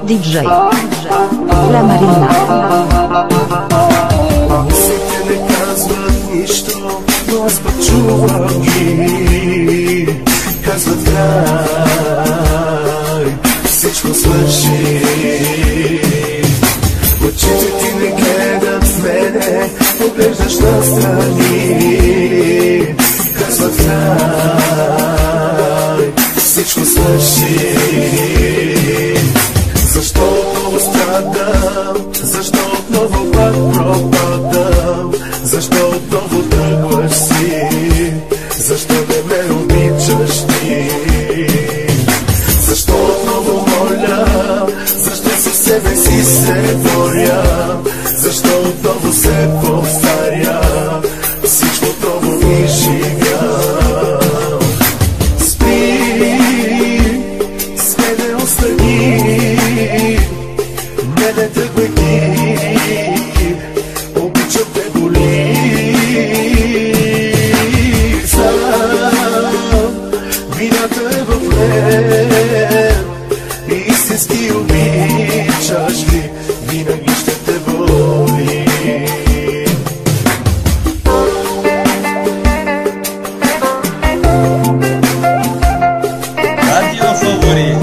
DJ La Marina. Мислите не казват нищо, но аз пък чувам ги. Казват край, всичко свърши. Очите ти не гледат в мене, поглеждаш настрани. Казват край, всичко свърши. Защо отново страдам? Защо отново пак пропадам? Защо отново тръгваш си? Защо не ме обичаш ти? Защо отново моля? Защо със себе си се боря? Защо отново се повтаря? Всичко отново изживявам. Спи, с мене остани. Не тръгвай ти, обичам те, боли. Знам, вината е в мен. Истински обичаш ли, винаги ще те боли. Радио Фаворит.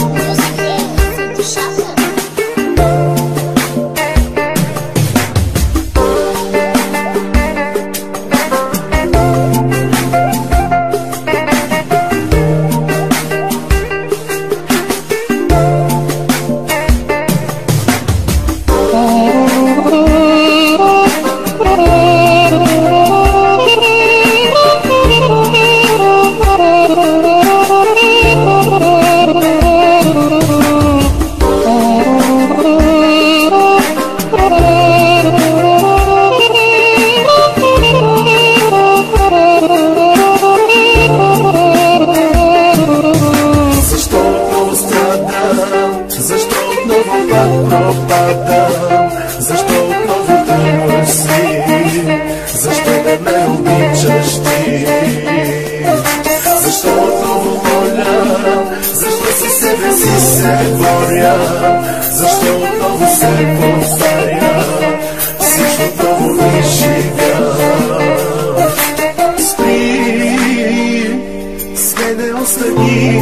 Защо отново пак пропадам? Защо отново тръгваш си? Защо не ме обичаш ти? Защо отново моля? Защо със себе си се боря? Защо отново се повтаря? Всичко отново изживявам. Спри, с мене остани.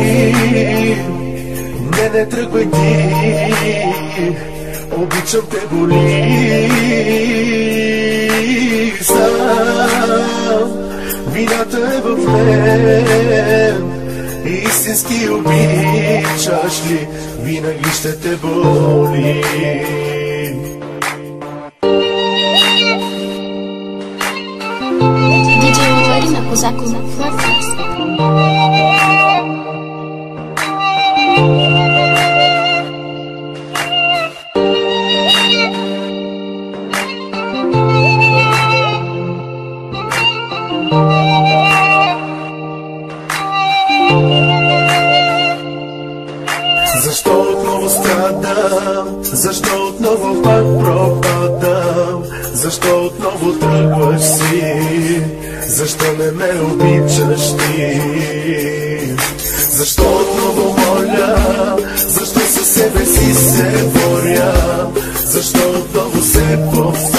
Не тръгвай ти, обичам те, боли. Знам, вината е в мен. Истински обичаш ли, винаги ще те боли. DJ Marina Kozaku Podcast. Защо отново страдам? Защо отново пак пропадам? Защо отново тръгваш си? Защо не ме обичаш ти? Защо отново моля? Защо със себе си се боря? Защо отново се повтаря?